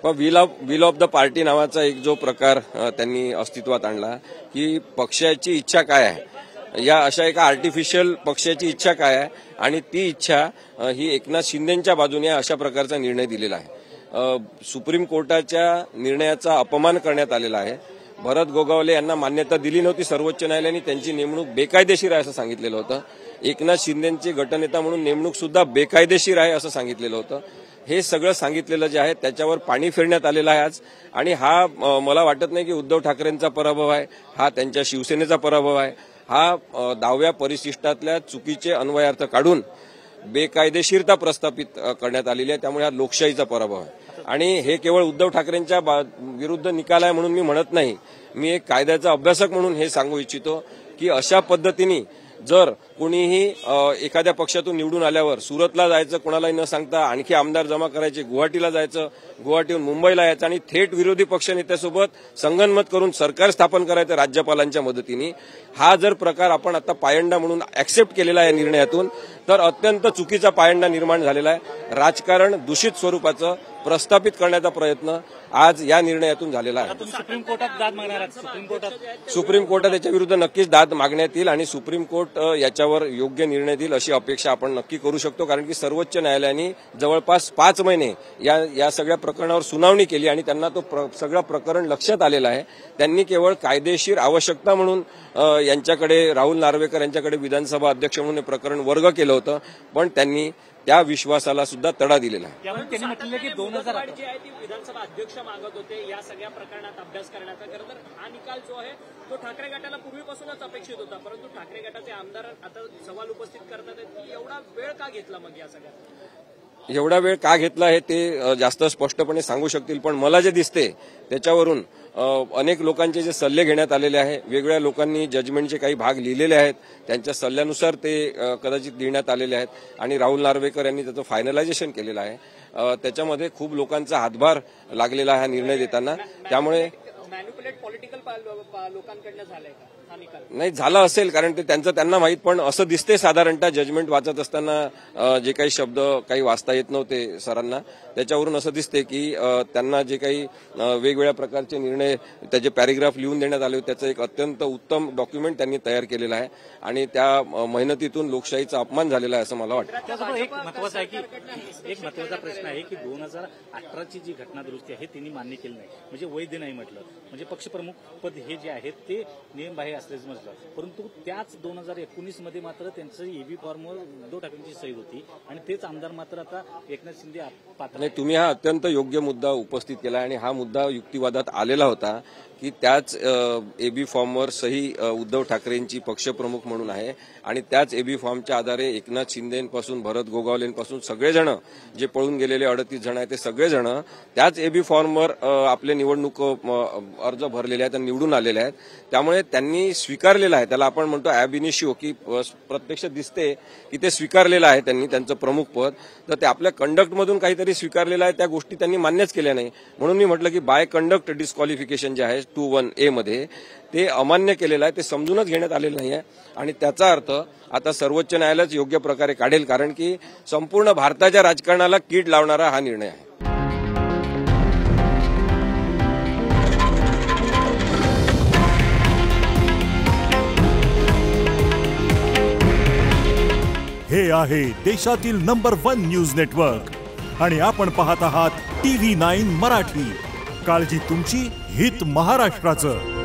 पण will of the party नावाचा एक जो प्रकार त्यांनी अस्तित्वात आणला की पक्षाची इच्छा काय आहे, या अशा एका आर्टिफिशियल पक्षाची इच्छा काय आहे आणि ती इच्छा ही एकनाथ शिंदेच्या बाजूने अशा प्रकारचा निर्णय दिलेला आहे। सुप्रीम कोर्टाच्या निर्णयाचा अपमान करण्यात आलेला आहे। भरत गोगावले यांना मान्यता दिली नव्हती सर्वोच्च न्यायालयाने, त्यांची नेमणूक बेकायदेशीर आहे असं सांगितलेलं होतं। एकनाथ शिंदेची गटनेता म्हणून नेमणूक सुद्धा बेकायदेशीर आहे असं सांगितलेलं होतं। हे सगळं सांगितलेलं जे आहे त्याच्यावर पाणी फिरण्यात आलेलं आहे आज। आणि हा मला वाटत नाही की उद्धव ठाकरेंचा पराभव आहे, हा त्यांच्या शिवसेनेचा पराभव आहे। हा 10व्या परिशिष्टातल्या चुकीचे अन्वयार्थ काढून बेकायदेशीरता प्रस्थापित करण्यात आलेली आहे, त्यामुळे हा लोकशाहीचा पराभव आहे। आणि हे केवळ उद्धव ठाकरेंच्या विरुद्ध निकाल आहे म्हणून मी म्हणत नाही, मी एक कायद्याचा अभ्यासक म्हणून हे सांगू इच्छितो की अशा पद्धतीने जर कोणीही एखाद्या पक्षातून निवडून आल्यावर सुरतला जायचं, कोणालाही न सांगता आणखी आमदार जमा करायचे, गुवाहाटीला जायचं, गुवाहाटीहून मुंबईला यायचं आणि थेट विरोधी पक्षनेत्यासोबत संगनमत करून सरकार स्थापन करायचं राज्यपालांच्या मदतीने, हा जर प्रकार आपण आता पायंडा म्हणून ऍक्सेप्ट केलेला आहे निर्णयातून, तर अत्यंत चुकीचा पायंडा निर्माण झालेला आहे। राजकारण दूषित स्वरूपाचं प्रस्थापित करण्याचा प्रयत्न आज या निर्णयातून झालेला आहे। सुप्रीम कोर्टात दाद मागणार आहात? सुप्रीम कोर्टात याच्या विरुद्ध नक्कीच दाद मागण्यात येईल आणि सुप्रीम कोर्ट याच्यावर योग्य निर्णय देईल अशी अपेक्षा आपण नक्की करू शकतो, कारण की सर्वोच्च न्यायालयाने जवळपास 5 महिने या सगळ्या प्रकरणावर सुनावणी केली आणि त्यांना तो सगळं प्रकरण लक्षात आलेलं आहे। त्यांनी केवळ कायदेशीर आवश्यकता म्हणून यांच्याकडे, राहुल नार्वेकर यांच्याकडे विधानसभा अध्यक्ष म्हणून हे प्रकरण वर्ग केलं होतं, पण त्यांनी त्या विश्वासाला सुद्धा तडा दिलेला आहे। त्यांनी म्हटलं की 2000 जी आहे ती विधानसभा अध्यक्ष मागत होते या सगळ्या प्रकरणात अभ्यास करण्याचा। खरं तर हा निकाल जो आहे तो ठाकरे गटाला पूर्वीपासूनच अपेक्षित होता, परंतु ठाकरे गटाचे आमदार आता सवाल उपस्थित करतात की एवढा वेळ का घेतला मग या सगळ्यात? एवढा वेळ का घेतला हे ते जास्त स्पष्टपणे सांगू शकतील, पण मला जे दिसते त्याच्यावरून अनेक लोकांचे जे सल्ले घेण्यात आलेले आहे, वेगवेगळ्या लोकांनी जजमेंटचे काही भाग लिहिलेले आहेत, त्यांच्या सल्ल्यानुसार ते कदाचित देण्यात आलेले आहेत आणि राहुल नार्वेकर यांनी त्याचं फायनलायझेशन केलेलं आहे। त्याच्यामध्ये खूप लोकांचा हातभार लागलेला आहे हा निर्णय देताना, त्यामुळे मॅन्युप्युलेट पॉलिटिकल लोकांकडनं झालंय का हा निकाल? नाही, झालं असेल, कारण ते त्यांना माहीत, पण असं दिसते साधारणतः जजमेंट वाचत असताना जे काही शब्द काही वाचता येत नव्हते सरांना, त्याच्यावरून असं दिसते की त्यांना जे काही वेगवेगळ्या प्रकारचे निर्णय त्याचे पॅरेग्राफ लिहून देण्यात आले त्याचं एक अत्यंत उत्तम डॉक्युमेंट त्यांनी तयार केलेलं आहे आणि त्या मेहनतीतून लोकशाहीचा अपमान झालेला आहे असं मला वाटतं। एक महत्वाचा आहे की एक महत्वाचा प्रश्न आहे की 2018ची जी घटना दुरुस्ती आहे त्यांनी मान्य केली नाही, म्हणजे वैध नाही म्हटलं, म्हणजे पक्षप्रमुख पद हे जे आहे ते नियमबाह्य असल्याचं म्हटलं, परंतु त्याच 2019 मध्ये मात्र त्यांचं ईव्ही फॉर्मवर उद्धव ठाकरेंची सही होती आणि तेच आमदार मात्र आता एकनाथ शिंदे पात्र नाही। तुम्ही हा अत्यंत योग्य मुद्दा उपस्थित केला आणि हा मुद्दा युक्तिवादात आलेला होता की त्याच एबी फॉर्मवर सही उद्धव ठाकरेंची पक्षप्रमुख म्हणून आहे आणि त्याच एबी फॉर्मच्या आधारे एकनाथ शिंदेपासून भरत गोगावलेंपासून सगळेजण जे पळून गेलेले 38 जण आहेत ते सगळेजण त्याच एबी फॉर्मवर आपले निवडणूक अर्ज भरलेले आहेत आणि निवडून आलेले आहेत, त्यामुळे त्यांनी स्वीकारलेलं आहे, त्याला आपण म्हणतो ॲब इनिशिओ, की प्रत्यक्ष दिसते की ते स्वीकारलेलं आहे त्यांनी त्यांचं प्रमुख पद, तर ते आपल्या कंडक्टमधून काहीतरी स्वीकारलेलं आहे, त्या गोष्टी त्यांनी मान्यच केल्या नाही। म्हणून मी म्हटलं की बाय कंडक्ट डिस्क्वालिफिकेशन जे आहे 21A मध्ये ते अमान्य केलेलं आहे, ते समजूनच घेण्यात आलेलं नाही आहे आणि त्याचा अर्थ आता सर्वोच्च न्यायालयच योग्य प्रकारे काढेल, कारण की संपूर्ण भारताच्या राजकारणाला कीड लावणारा हा निर्णय आहे। हे आहे देशातील नंबर 1 न्यूज नेटवर्क आणि आपण पाहत आहात TV9 मराठी। काळजी तुमची, हित महाराष्ट्राचं।